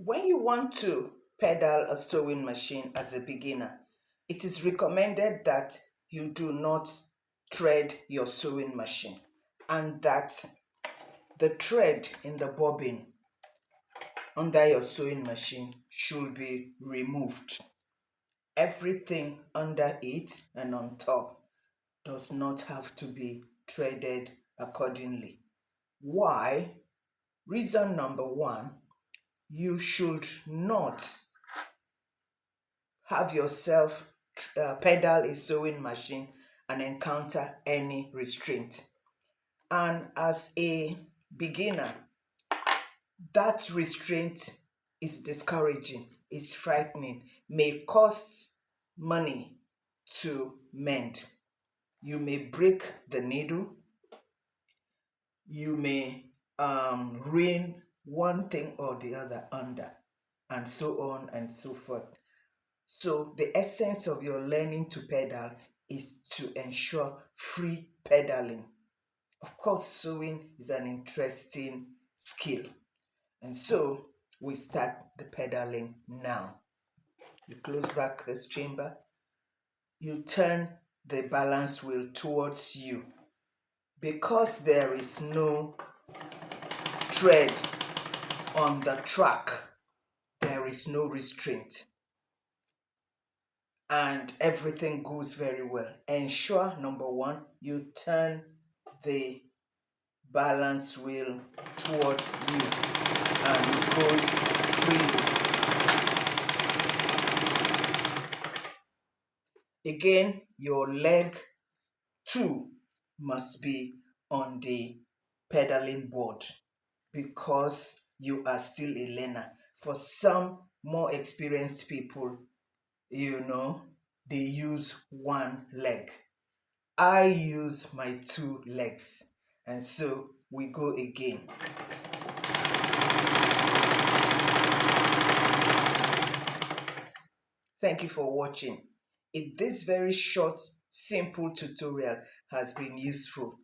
When you want to pedal a sewing machine as a beginner, it is recommended that you do not thread your sewing machine and that the thread in the bobbin under your sewing machine should be removed. Everything under it and on top does not have to be threaded accordingly. Why? Reason number one, you should not have yourself pedal a sewing machine and encounter any restraint. And as a beginner, that restraint is discouraging, it's frightening, may cost money to mend. You may break the needle, you may ruin one thing or the other under, and so on and so forth. So the essence of your learning to pedal is to ensure free pedaling. Of course, sewing is an interesting skill. And so we start the pedaling now. You close back this chamber. You turn the balance wheel towards you. Because there is no tread on the track, there is no restraint. And everything goes very well. Ensure, number one, you turn the balance wheel towards you and it goes freely. Again, your leg too must be on the pedaling board because you are still a learner. For some more experienced people, they use one leg. I use my two legs, and so we go again. Thank you for watching. If this very short, simple tutorial has been useful,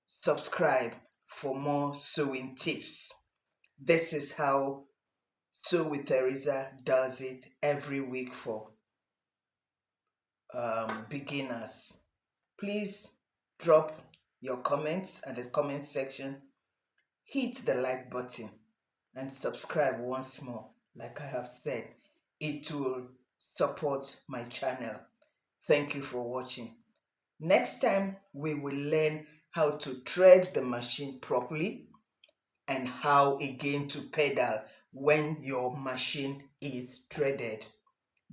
subscribe for more sewing tips. This is how Sew with Teresa does it every week for beginners. Please drop your comments at the comment section, hit the like button and subscribe once more. Like I have said, it will support my channel. Thank you for watching. Next time we will learn how to thread the machine properly and how again to pedal when your machine is threaded.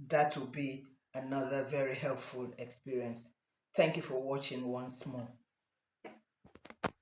That will be another very helpful experience. Thank you for watching once more.